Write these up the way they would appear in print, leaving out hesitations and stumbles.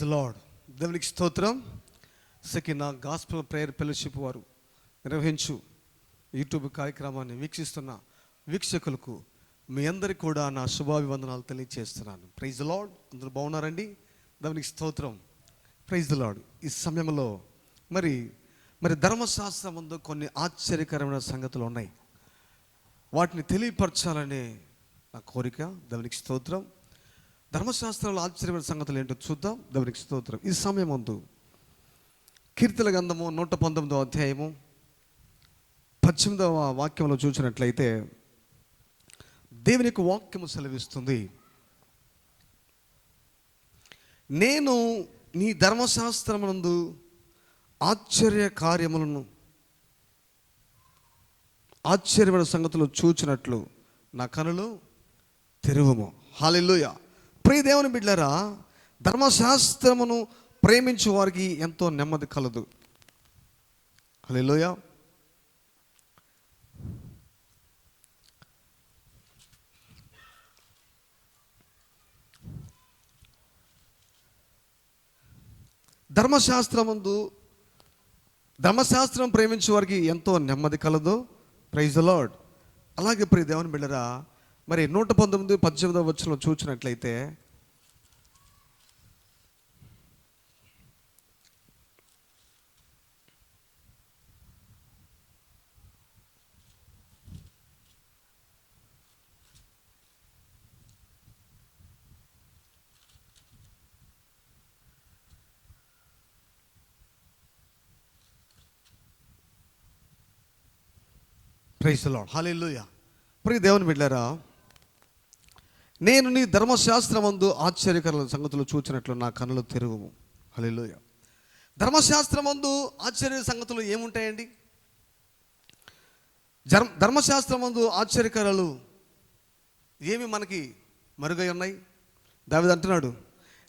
Praise lord. దేవునికి స్తోత్రం. సెకినా gospel prayer fellowship వారు నిర్వహించు యూట్యూబ్ కార్యక్రమాన్ని వీక్షిస్తున్న వీక్షకులకు మీ అందరికీ కూడా నా శుభాభివందనాలు తెలియజేస్తున్నాను. Praise lord. అందరూ బాగున్నారండి? దేవునికి స్తోత్రం. Praise lord. ఈ సమయంలో మరి ధర్మశాస్త్రం ముందు కొన్ని ఆశ్చర్యకరమైన సంగతులు ఉన్నాయి. వాటిని తెలియపరచాలనే నా కోరిక. దేవునికి స్తోత్రం. ధర్మశాస్త్రంలో ఆశ్చర్యమైన సంగతులు ఏంటో చూద్దాం. దేవునికి స్తోత్రం. ఈ సమయం ముందు కీర్తన గ్రంథము 119వ అధ్యాయము 18వ వాక్యంలో చూసినట్లయితే దేవుని యొక్క వాక్యము సెలవిస్తుంది, నేను నీ ధర్మశాస్త్రమునందు ఆశ్చర్యమైన సంగతులు చూచినట్లు నా కనులు తెరువుము. హల్లెలూయా. ప్రియ దేవుని బిడ్డలారా, ధర్మశాస్త్రమును ప్రేమించే వారికి ఎంతో నెమ్మది కలదు. హల్లెలూయా. ధర్మశాస్త్రం ప్రేమించే వారికి ఎంతో నెమ్మది కలదు. Praise the lord. అలాగే ప్రియ దేవుని బిడ్డలారా, మరి 119:18వ వచనంలో చూసినట్లయితే ప్రైజ్ ది లార్డ్. హల్లెలూయా. ప్రియ దేవుని బిడ్డలారా, నేను నీ ధర్మశాస్త్రమందు ఆశ్చర్యకరమైన సంగతులు చూచినట్లు నా కన్నులు తెరువుము. హల్లెలూయా. ధర్మశాస్త్రమందు ఆశ్చర్య సంగతులు ఏముంటాయండి? ధర్మశాస్త్రమందు ఆశ్చర్యకరాలు ఏమి మనకి మరుగై ఉన్నాయి? దావీదు అంటున్నాడు,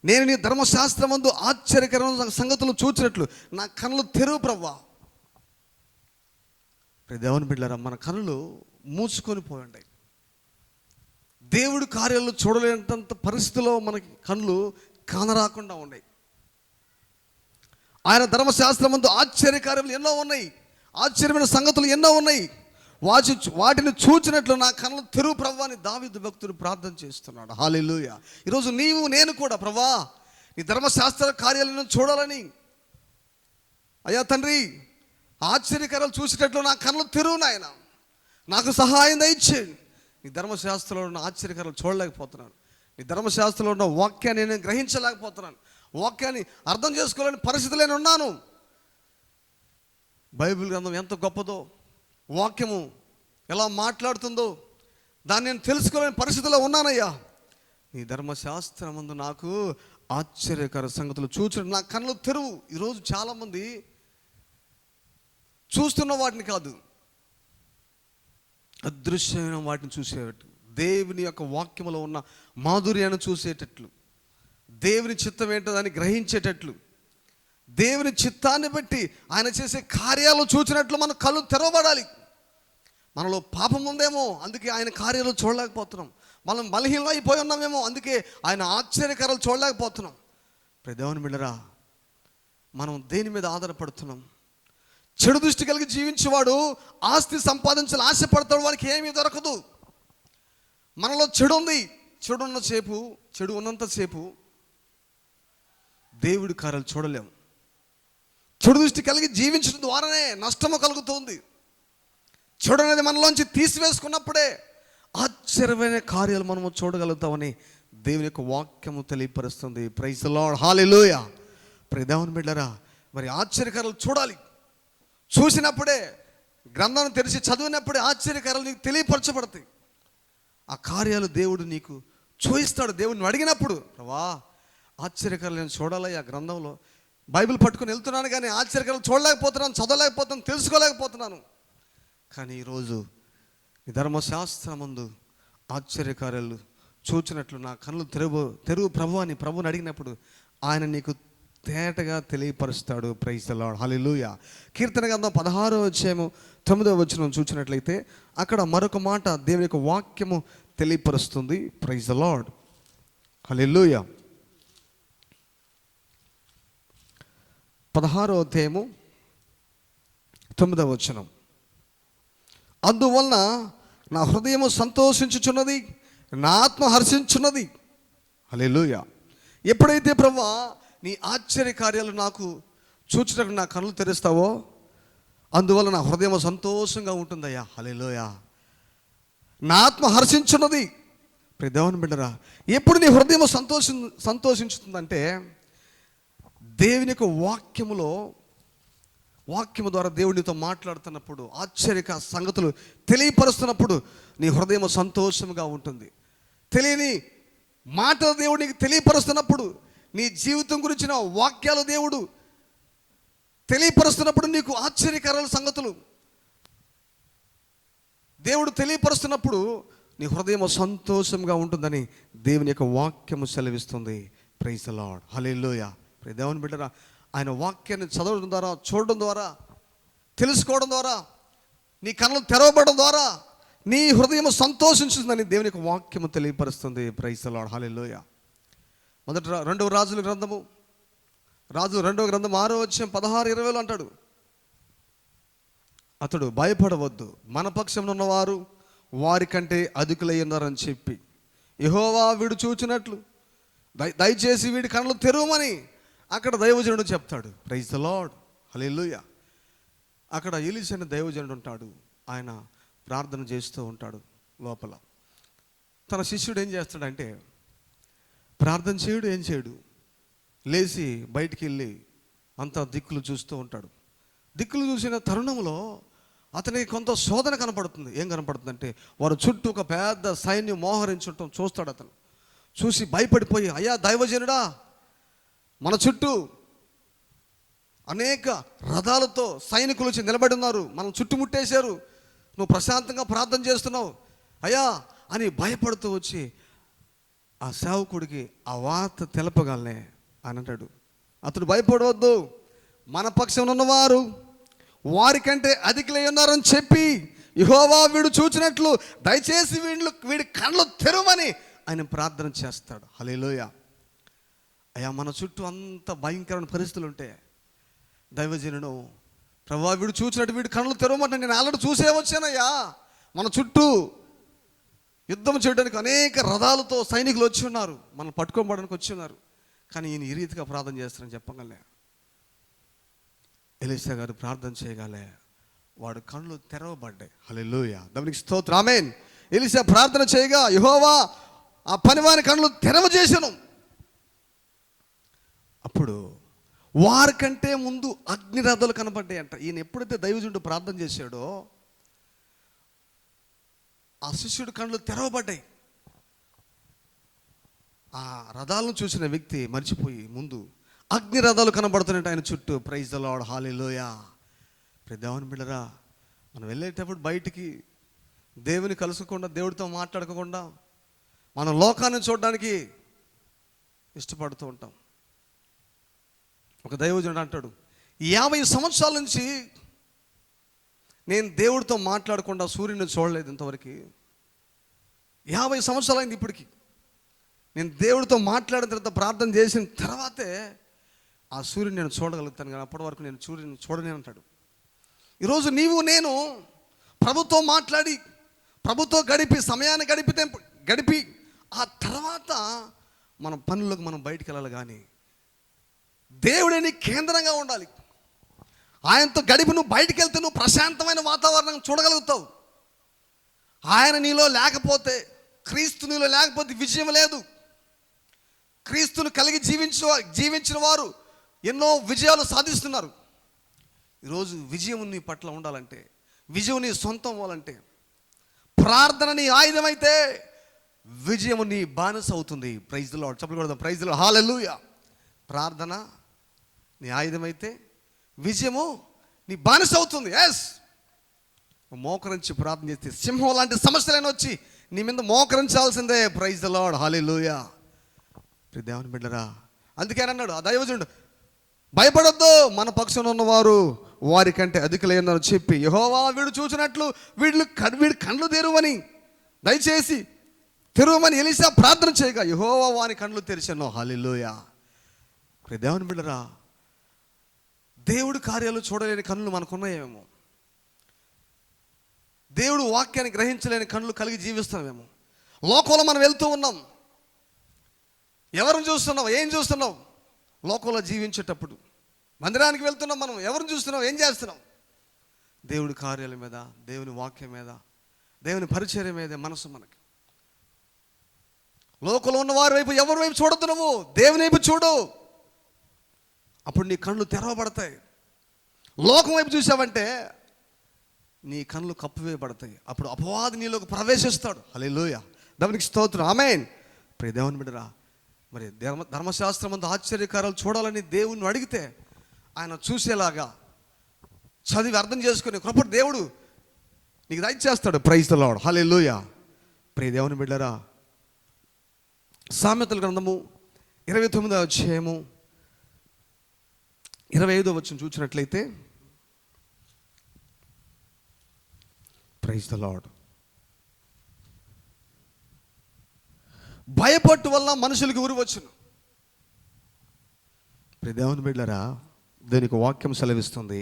నేను నీ ధర్మశాస్త్రమందు ఆశ్చర్యకరమైన సంగతులు చూచినట్లు నా కన్నులు తెరువు ప్రభువా. దేవుని బిడ్డలారా, మన కన్నులు మూసుకొని పోయిండాయి. దేవుడి కార్యాలు చూడలేనంత పరిస్థితిలో మనకి కళ్ళు కానరాకుండా ఉన్నాయి. ఆయన ధర్మశాస్త్రమందు ఆశ్చర్యకార్యములు ఎన్నో ఉన్నాయి, ఆశ్చర్యమైన సంగతులు ఎన్నో ఉన్నాయి. వాటిని చూచినట్లు నా కళ్ళు తెరువు ప్రభువా అని దావీదు భక్తుడు ప్రార్థన చేస్తున్నాడు. హల్లెలూయా. ఈరోజు నీవు నేను కూడా ప్రభువా నీ ధర్మశాస్త్ర కార్యాలను చూడాలని, అయ్యా తండ్రి ఆశ్చర్యకార్యాలు చూసేటట్లు నా కళ్ళు తెరువు నాయన, నాకు సహాయం దయచేయండి. నీ ధర్మశాస్త్రంలో ఉన్న ఆశ్చర్యకార్యాలు చూడలేకపోతున్నాను. నీ ధర్మశాస్త్రంలో ఉన్న వాక్యాన్ని నేను గ్రహించలేకపోతున్నాను. వాక్యాన్ని అర్థం చేసుకోలేని పరిస్థితిలో నేను ఉన్నాను. బైబిల్ గ్రంథం ఎంత గొప్పదో, వాక్యము ఎలా మాట్లాడుతుందో దాన్ని నేను తెలుసుకోలేని పరిస్థితిలో ఉన్నానయ్యా. నీ ధర్మశాస్త్రం ముందు నాకు ఆశ్చర్యకర సంగతులు చూచడం నా కన్నులు తెరువు. ఈరోజు చాలామంది చూస్తున్న వాటిని కాదు, అదృశ్యమైన వాటిని చూసేటట్లు, దేవుని యొక్క వాక్యములో ఉన్న మాధుర్యాన్ని చూసేటట్లు, దేవుని చిత్తం ఏంటో దాన్ని గ్రహించేటట్లు, దేవుని చిత్తాన్ని బట్టి ఆయన చేసే కార్యాలు చూసినట్లు మన కళ్ళు తెరవబడాలి. మనలో పాపం ఉందేమో అందుకే ఆయన కార్యాలు చూడలేకపోతున్నాం. మనం బలహీనం అయిపోయి ఉన్నామేమో అందుకే ఆయన ఆశ్చర్యకారాలు చూడలేకపోతున్నాం. దేవుని బిడ్డలారా, మనం దేని మీద ఆధారపడుతున్నాం? చెడు దృష్టి కలిగి జీవించేవాడు ఆస్తి సంపాదించాలని ఆశపడతాడు, వానికి ఏమీ దొరకదు. మనలో చెడు ఉంది, చెడు ఉన్నంతసేపు దేవుడి కార్యాలు చూడలేము. చెడు దృష్టి కలిగి జీవించడం ద్వారానే నష్టము కలుగుతుంది. చెడు అనేది మనలోంచి తీసివేసుకున్నప్పుడే ఆశ్చర్యమైన కార్యాలు మనము చూడగలుగుతామని దేవుని యొక్క వాక్యము తెలియపరుస్తుంది. Praise the lord. హల్లెలూయా. ప్రియ దేవుని బిడ్డలారా, మరి ఆశ్చర్యకార్యాలు చూడాలి. చూసినప్పుడే, గ్రంథాన్ని తెరిచి చదివినప్పుడే ఆశ్చర్యకార్యాలు నీకు తెలియపరచబడతాయి. ఆ కార్యాలు దేవుడు నీకు చూయిస్తాడు. దేవుడిని అడిగినప్పుడు, ప్రభా ఆశ్చర్యకార్యాలు నేను చూడాలి. ఆ గ్రంథంలో బైబిల్ పట్టుకుని వెళ్తున్నాను కానీ ఆశ్చర్యకార్యాలు చూడలేకపోతున్నాను, చదవలేకపోతున్నాను, తెలుసుకోలేకపోతున్నాను. కానీ ఈరోజు ఈ ధర్మశాస్త్రం ముందు ఆశ్చర్యకార్యాలు చూచినట్లు నా కన్నులు తెరువు ప్రభు అని ప్రభుని అడిగినప్పుడు ఆయన నీకు తేటగా తెలియపరుస్తాడు. Praise the lord. హల్లెలూయా. కీర్తన గ్రంథం 16:9 వచనం చూసినట్లయితే అక్కడ మరొక మాట దేవుని యొక్క వాక్యము తెలియపరుస్తుంది. Praise the lord. హల్లెలూయా. 16వ అధ్యాయము 9వ వచనం. అందువలన నా హృదయము సంతోషించుచున్నది, నా ఆత్మ హర్షించున్నది. హల్లెలూయా. ఎప్పుడైతే ప్రభువా నీ ఆశ్చర్య కార్యాలు నాకు చూచుటకు నా కళ్ళు తెరుస్తావో, అందువల్ల నా హృదయం సంతోషంగా ఉంటుందయ్యా. హల్లెలూయా. నా ఆత్మ హర్షించున్నది. దేవుని బిడ్డరా, ఎప్పుడు నీ హృదయం సంతోషించుతుందంటే దేవుని యొక్క వాక్యము ద్వారా దేవునితో మాట్లాడుతున్నప్పుడు, ఆశ్చర్యక సంగతులు తెలియపరుస్తున్నప్పుడు నీ హృదయం సంతోషంగా ఉంటుంది. తెలియని మాటలు దేవుడికి తెలియపరుస్తున్నప్పుడు, నీ జీవితం గురించిన వాక్యాలు దేవుడు తెలియపరుస్తున్నప్పుడు, నీకు ఆశ్చర్యకరాల సంగతులు దేవుడు తెలియపరుస్తున్నప్పుడు నీ హృదయం సంతోషంగా ఉంటుందని దేవుని యొక్క వాక్యము సెలవిస్తుంది. Praise the lord. హల్లెలూయా. దేవుని బిడ్డరా, ఆయన వాక్యాన్ని చదవడం ద్వారా, చూడడం ద్వారా, తెలుసుకోవడం ద్వారా, నీ కన్నులు తెరవబడడం ద్వారా నీ హృదయం సంతోషించుతుందని దేవుని యొక్క వాక్యము తెలియపరుస్తుంది. Praise the lord. హల్లెలూయా. రెండవ రాజుల గ్రంథము 2వ గ్రంథం 6వ అధ్యాయం 16-20 అంటాడు, అతడు భయపడవద్దు, మన పక్షంలో ఉన్నవారు వారి కంటే అధికులై ఉన్నారని చెప్పి యెహోవా వీడు చూచినట్లు దయచేసి వీడి కళ్ళు తెరవమని అక్కడ దైవజనుడు చెప్తాడు. Praise the lord. హల్లెలూయా. అక్కడ ఎలీషా అనే దైవజనుడు ఉంటాడు. ఆయన ప్రార్థన చేస్తూ ఉంటాడు. లోపల తన శిష్యుడు ఏం చేస్తాడంటే, ప్రార్థన చేయడు, ఏం చేయడు, లేచి బయటికి వెళ్ళి అంతా దిక్కులు చూస్తూ ఉంటాడు. దిక్కులు చూసిన తరుణంలో అతనికి కొంత శోధన కనపడుతుంది. ఏం కనపడుతుందంటే, వారు చుట్టూ ఒక పెద్ద సైన్యం మోహరించడం చూస్తాడు. అతను చూసి భయపడిపోయి, అయ్యా దైవజనుడా, మన చుట్టూ అనేక రథాలతో సైనికులు వచ్చి నిలబడి ఉన్నారు, మనం చుట్టుముట్టేశారు, నువ్వు ప్రశాంతంగా ప్రార్థన చేస్తున్నావు అయ్యా అని భయపడుతూ వచ్చి ఆ సేవకుడికి ఆ వార్త తెలపగలనే అని అంటాడు. అతడు భయపడవద్దు, మన పక్షంలో ఉన్నవారు వారికంటే అధికులై ఉన్నారని చెప్పి యెహోవా వీడు చూచినట్లు దయచేసి వీడి కళ్ళు తెరవమని ఆయన ప్రార్థన చేస్తాడు. హల్లెలూయా. అయ్యా, మన చుట్టూ అంత భయంకరమైన పరిస్థితులు ఉంటే దైవజనుడు, ప్రభువా వీడు చూచినట్టు వీడి కళ్ళు తెరవమంటే నేను ఆల్రెడీ చూసే వచ్చానయ్యా, మన చుట్టూ యుద్ధం చేయడానికి అనేక రథాలతో సైనికులు వచ్చి ఉన్నారు, మనం పట్టుకోబడడానికి వచ్చి ఉన్నారు, కానీ ఈయన ఈ రీతిగా ప్రార్థన చేస్తారని చెప్పగలే. ఎలీషా గారు ప్రార్థన చేయగలే, వాడు కళ్ళు తెరవబడ్డాయి. హల్లెలూయా. దేవునికి స్తోత్రం. ఆమేన్. ఎలీషా ప్రార్థన చేయగా యెహోవా ఆ పనివాని కళ్ళు తెరవజేసెను. అప్పుడు వారికంటే ముందు అగ్నిరథాలు కనపడ్డాయి అంట. ఈయన ఎప్పుడైతే దైవజనుడు ప్రార్థన చేశాడో ఆ శిష్యుడి కళ్ళు తెరవబడ్డాయి. ఆ రథాలను చూసిన వ్యక్తి మర్చిపోయి ముందు అగ్ని రథాలు కనబడుతున్నట్టు ఆయన చుట్టూ. Praise the lord. హల్లెలూయా. దేవుని బిడ్డరా, మనం వెళ్ళేటప్పుడు బయటికి దేవుని కలుసుకోకుండా, దేవుడితో మాట్లాడకుండా మనం లోకాన్ని చూడడానికి ఇష్టపడుతూ ఉంటాం. ఒక దైవజనుడు అంటాడు, 50 సంవత్సరాల నుంచి నేను దేవుడితో మాట్లాడకుండా సూర్యుని చూడలేదు ఇంతవరకు. 50 సంవత్సరాలు అయింది ఇప్పటికి. నేను దేవుడితో మాట్లాడిన తర్వాత, ప్రార్థన చేసిన తర్వాతే ఆ సూర్యుని నేను చూడగలుగుతాను, కానీ అప్పటి వరకు నేను సూర్యుని చూడనే అంటాడు. ఈరోజు నీవు నేను ప్రభుతో మాట్లాడి, ప్రభుతో సమయాన్ని గడిపి ఆ తర్వాత మన పనులకు మనం బయటికి వెళ్ళాలి. కానీ దేవుడే నీ కేంద్రంగా ఉండాలి. ఆయనతో గడిపి నువ్వు బయటికి వెళ్తే నువ్వు ప్రశాంతమైన వాతావరణం చూడగలుగుతావు. ఆయన నీలో లేకపోతే, క్రీస్తు నీలో లేకపోతే విజయం లేదు. క్రీస్తును కలిగి జీవించిన వారు ఎన్నో విజయాలు సాధిస్తున్నారు. ఈరోజు విజయం నీ పట్ల ఉండాలంటే, విజయం నీ సొంతం అవ్వాలంటే, ప్రార్థన నీ ఆయుధమైతే విజయం నీ బానిస అవుతుంది. Praise the lord. చెప్పలు కొడదాం. Praise the lord. హల్లెలూయా. ప్రార్థన నీ ఆయుధమైతే విజయము నీ బానిస అవుతుంది. ఎస్, మోకరించి ప్రార్థన చేస్తే సింహం లాంటి సమస్యలైనా వచ్చి నీ మీద మోకరించాల్సిందే. Praise the lord. హల్లెలూయా. దేవుని బిడ్డరా, అందుకే అన్నాడు ఆ దైవజనుడు, భయపడొద్దు, మన పక్షంలో ఉన్నవారు వారికంటే అధికులైనారు చెప్పి యెహోవా వీడు చూసినట్లు వీడి కళ్ళు తెరువని దయచేసి తెరువమని ఎలీషా ప్రార్థన చేయగా యెహోవా వాని కళ్ళు తెరిచెను. హల్లెలూయా. దేవుని బిడ్డరా, దేవుడి కార్యాలు చూడలేని కన్నులు మనకున్నాయేమో, దేవుడు వాక్యాన్ని గ్రహించలేని కన్నులు కలిగి జీవిస్తున్నామేమో. లోకంలో మనం వెళ్తూ ఉన్నాం, ఎవరిని చూస్తున్నావు, ఏం చూస్తున్నావు? లోకంలో జీవించేటప్పుడు మందిరానికి వెళ్తున్నాం, మనం ఎవరిని చూస్తున్నాం, ఏం చేస్తున్నాం? దేవుడి కార్యాల మీద, దేవుని వాక్యం మీద, దేవుని పరిచర్య మీద మనసు మనకి. లోకంలో ఉన్న వారి వైపు ఎవరి వైపు చూడొద్దు, నువ్వు దేవుని వైపు చూడు. అప్పుడు నీ కళ్ళు తెరవబడతాయి. లోకం వైపు చూసావంటే నీ కళ్ళు కప్పివేయబడతాయి. అప్పుడు అపవాది నీలోకి ప్రవేశిస్తాడు. హల్లెలూయా, దేవునికి స్తోత్రం, ఆమేన్. ప్రియ దేవుని బిడ్డరా, మరి ధర్మశాస్త్రం అందు ఆశ్చర్యకారాలు చూడాలని దేవుణ్ణి అడిగితే ఆయన చూసేలాగా చదివి అర్థం చేసుకునే కృప దేవుడు నీకు దయచేస్తాడు. Praise the lord, hallelujah. ప్రియ దేవుని బిడ్డరా, సామెతల గ్రంథము 29వ అధ్యాయము 25వ వచనం చూసినట్లయితే, ప్రైజ్ ది లార్డ్. భయపట్టు వల్ల మనుషులకు ఉరి వచ్చును. దేవుని బిడ్డలారా, దీనికి వాక్యం సెలవిస్తుంది,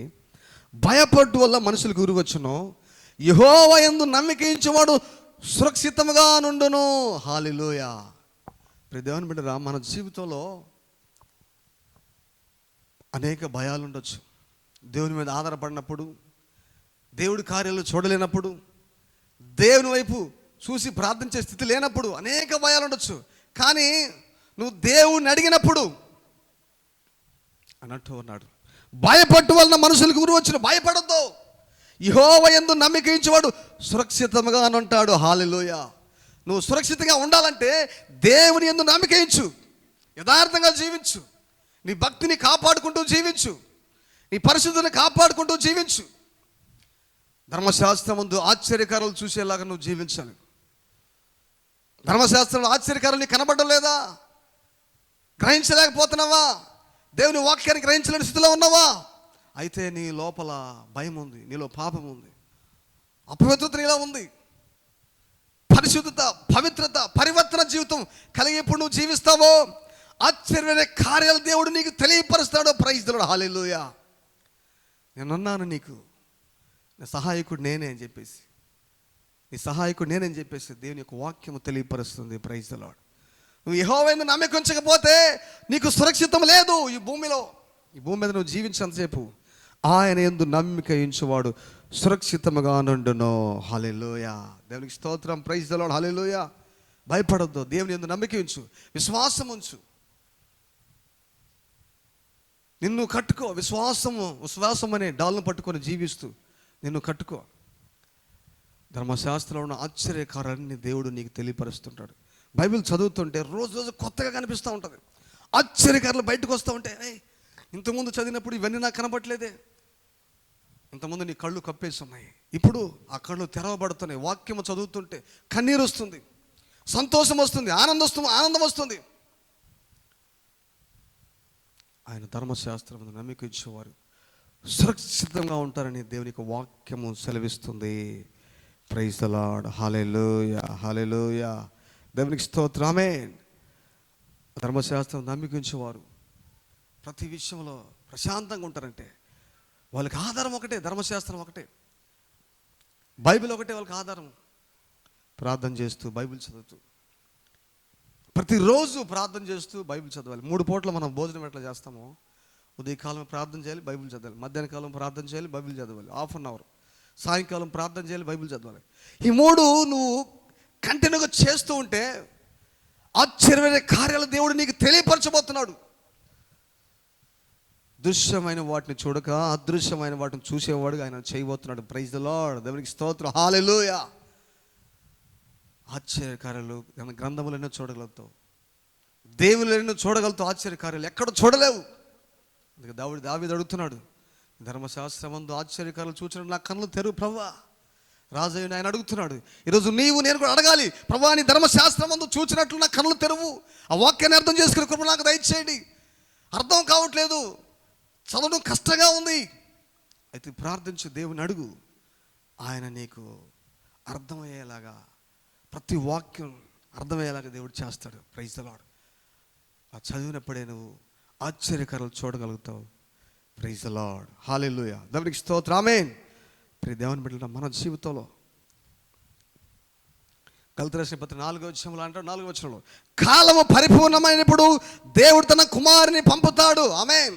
భయపట్టు వల్ల మనుషులకు ఉరి వచ్చును, యెహోవా యందు నమ్మిక ఉంచువాడు సురక్షితముగా నుండును. హల్లెలూయా. దేవుని బిడ్డలారా, మన జీవితంలో అనేక భయాలు ఉండొచ్చు. దేవుని మీద ఆధారపడినప్పుడు, దేవుడి కార్యాలు చూడలేనప్పుడు, దేవుని వైపు చూసి ప్రార్థించే స్థితి లేనప్పుడు అనేక భయాలు ఉండొచ్చు. కానీ నువ్వు దేవుణ్ణి అడిగినప్పుడు అన్నట్టు ఉన్నాడు, భయపట్టు వలన మనుషులకు ఉరి వచ్చును, భయపడద్దు, యెహోవా యందు నమ్మిక ఉంచువాడు సురక్షితంగా అని అంటాడు. హల్లెలూయా. నువ్వు సురక్షితంగా ఉండాలంటే దేవుని యందు నమ్మిక ఉంచు, యథార్థంగా జీవించు, నీ భక్తిని కాపాడుకుంటూ జీవించు, నీ పరిశుద్ధిని కాపాడుకుంటూ జీవించు. ధర్మశాస్త్రం ముందు ఆశ్చర్యకారాలు చూసేలాగా నువ్వు జీవించాలి. ధర్మశాస్త్రంలో ఆశ్చర్యకారాలు నీకు కనబడడం లేదా? గ్రహించలేకపోతున్నావా? దేవుని వాక్యాన్ని గ్రహించలేని స్థితిలో ఉన్నావా? అయితే నీ లోపల భయం ఉంది, నీలో పాపం ఉంది, అపవిత్రత నీలో ఉంది. పరిశుద్ధత, పవిత్రత, పరివర్తన జీవితం కలిగి ఎప్పుడు నువ్వు జీవిస్తావో ఆశ్చర్యమైన కార్యాలు దేవుడు నీకు తెలియపరుస్తాడో. ప్రైజ్ ది లార్డ్, హల్లెలూయా. నేనున్నాను, నీకు నీ సహాయకుడు నేనే అని చెప్పేసి, నీ సహాయకుడు నేనని చెప్పేసి దేవుని యొక్క వాక్యము తెలియపరుస్తుంది. Praise the lord. నువ్వు యెహోవా యందు నమ్మిక ఉంచకపోతే నీకు సురక్షితం లేదు ఈ భూమిలో. ఈ భూమి మీద నువ్వు జీవించినంతసేపు ఆయన యందు నమ్మిక ఉంచువాడు సురక్షితముగా నుండును. హల్లెలూయా, దేవునికి స్తోత్రం, ప్రైజ్ ది లార్డ్, హల్లెలూయా. భయపడొద్దు, దేవుని యందు నమ్మిక ఉంచు, విశ్వాసం ఉంచు, నిన్ను కట్టుకో. విశ్వాసం అనే డాల్ను పట్టుకొని జీవిస్తూ నిన్ను కట్టుకో. ధర్మశాస్త్రంలో ఉన్న ఆశ్చర్యకారాన్ని దేవుడు నీకు తెలియపరుస్తుంటాడు. బైబిల్ చదువుతుంటే రోజు రోజు కొత్తగా కనిపిస్తూ ఉంటుంది. ఆశ్చర్యకారాలు బయటకు వస్తూ ఉంటే, ఇంతకుముందు చదివినప్పుడు ఇవన్నీ నాకు కనబడలేదే, ఇంతకుముందు నీ కళ్ళు కప్పేసి ఉన్నాయి, ఇప్పుడు ఆ కళ్ళు తెరవబడుతున్నాయి. వాక్యము చదువుతుంటే కన్నీరు వస్తుంది, సంతోషం వస్తుంది, ఆనందం వస్తుంది. ఆయన ధర్మశాస్త్రం నమ్మిక ఇచ్చేవారు సురక్షితంగా ఉంటారని దేవునికి వాక్యము సెలవిస్తుంది. ప్రైజ్ ది లార్డ్, హల్లెలూయా, హల్లెలూయా, దేవునికి స్తోత్రం, ఆమేన్. ధర్మశాస్త్రం నమ్మిక ఉంచేవారు ప్రతి విషయంలో ప్రశాంతంగా ఉంటారంటే వాళ్ళకి ఆధారం ఒకటే, ధర్మశాస్త్రం ఒకటే, బైబిల్ ఒకటే వాళ్ళకి ఆధారం. ప్రార్థన చేస్తూ బైబిల్ చదువుతూ, ప్రతిరోజు ప్రార్థన చేస్తూ బైబిల్ చదవాలి. 3 పూటలు మనం భోజనం ఎట్లా చేస్తామో, ఉదయకాలం ప్రార్థన చేయాలి, బైబిల్ చదవాలి, మధ్యాహ్న కాలం ప్రార్థన చేయాలి, బైబిల్ చదవాలి, ½ అన్ అవర్, సాయంకాలం ప్రార్థన చేయాలి, బైబిల్ చదవాలి. ఈ 3 నువ్వు కంటిన్యూగా చేస్తూ ఉంటే ఆశ్చర్యమైన కార్యాలు దేవుడు నీకు తెలియపరచబోతున్నాడు. దృశ్యమైన వాటిని చూడక అదృశ్యమైన వాటిని చూసేవాడుగా ఆయన చేయబోతున్నాడు. ప్రైజ్ ది లార్డ్, దేవునికి స్తోత్రం, హల్లెలూయా. ఆశ్చర్యకార్యాలు గ్రంథములు ఎన్నో చూడగలుగుతావు, దేవుళ్ళు ఎన్నో చూడగలుగుతావు, ఆశ్చర్యకార్యాలు ఎక్కడ చూడలేవు. అందుకే దావీదు అడుగుతున్నాడు, ధర్మశాస్త్రమందు ఆశ్చర్యకార్యాలు చూసిన నా కన్నులు తెరువు ప్రభువా. రాజయ్య ఆయన అడుగుతున్నాడు, ఈరోజు నేను కూడా అడగాలి, ప్రభువా నీ ధర్మశాస్త్రమందు చూచినట్లు నా కన్నులు తెరువు, ఆ వాక్యాన్ని అర్థం చేసుకునే కృప నాకు దయచేయండి. అర్థం కావట్లేదు, చదవడం కష్టంగా ఉంది. అయితే ప్రార్థించు, దేవుని అడుగు, ఆయన నీకు అర్థమయ్యేలాగా, ప్రతి వాక్యం అర్థమయ్యేలాగా దేవుడు చేస్తాడు. Praise the lord. ఆ చదివినప్పుడే నువ్వు ఆశ్చర్యకారాలు చూడగలుగుతావు. Praise the lord, hallelujah. దేవునికి స్తోత్రం, ఆమేన్. ప్రియ దేవుని బిడ్డలారా, మన జీవితంలో గలతీ రాసిన పత్రిక 4వ అధ్యాయంలో అంటాడు, 4వ వచనంలో, కాలము పరిపూర్ణమైనప్పుడు దేవుడు తన కుమారుని పంపుతాడు. ఆమేన్.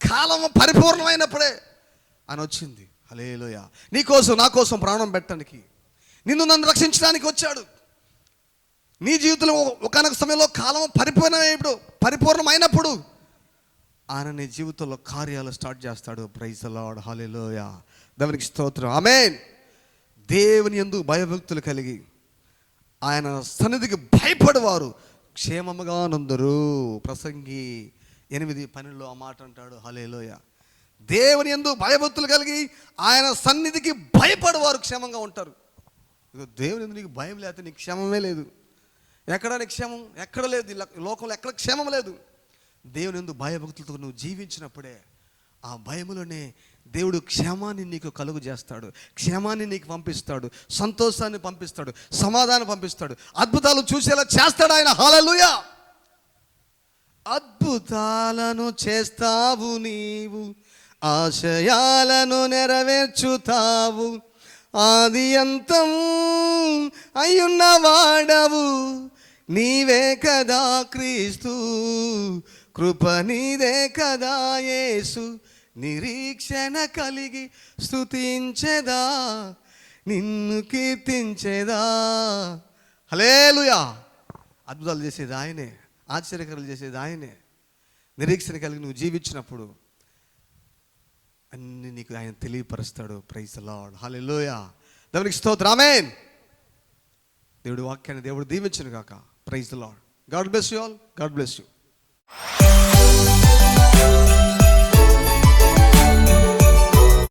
కాలము పరిపూర్ణమైనప్పుడే అని వచ్చింది. హల్లెలూయా. నీ కోసం నా కోసం ప్రాణం పెట్టడానికి, నిన్ను నన్ను రక్షించడానికి వచ్చాడు. నీ జీవితంలో ఒకనొక సమయంలో కాలం పరిపూర్ణమైనప్పుడు ఆయన నీ జీవితంలో కార్యాలు స్టార్ట్ చేస్తాడు. Praise the lord, hallelujah. దేవునికి స్తోత్రం, ఆమేన్. దేవుని యందు భయభక్తులు కలిగి ఆయన సన్నిధికి భయపడేవారు క్షేమముగా నుందురు. ప్రసంగి 8:12 ఆ మాట అంటాడు. హల్లెలూయా. దేవుని యందు భయభక్తులు కలిగి ఆయన సన్నిధికి భయపడేవారు క్షేమంగా ఉంటారు. దేవుని యందు నీకు భయం లేకపోతే నీకు క్షేమమే లేదు. ఎక్కడ నీకు క్షేమం? ఎక్కడ లేదు. లోకంలో ఎక్కడ క్షేమం లేదు. దేవుని యందు భయభక్తులతో నువ్వు జీవించినప్పుడే ఆ భయములోనే దేవుడు క్షేమాన్ని నీకు కలుగు చేస్తాడు, క్షేమాన్ని నీకు పంపిస్తాడు, సంతోషాన్ని పంపిస్తాడు, సమాధానం పంపిస్తాడు, అద్భుతాలు చూసేలా చేస్తాడు ఆయన. హల్లెలూయా. అద్భుతాలను చేస్తావు నీవు, ఆశయాలను నెరవేర్చుతావు, ఆది అంతం అయ్యున్న వాడవు నీవే కదా క్రీస్తు, కృప నీదే కదా యేసు, నిరీక్షణ కలిగి స్తుతించెదా, నిన్ను కీర్తించెదా. హల్లెలూయా. అద్భుతాలు చేసేది ఆయనే, ఆశ్చర్యకరాలు చేసేది ఆయనే. నిరీక్షణ కలిగి నువ్వు జీవించినప్పుడు అన్ని నీకు ఆయన తెలియపరుస్తాడు. Praise the lord, hallelujah. దేవునికి స్తోత్రం, ఆమేన్. దేవుడి వాక్యాన్ని దేవుడు దీవించును గాక. Praise the lord. God bless you all. God bless you.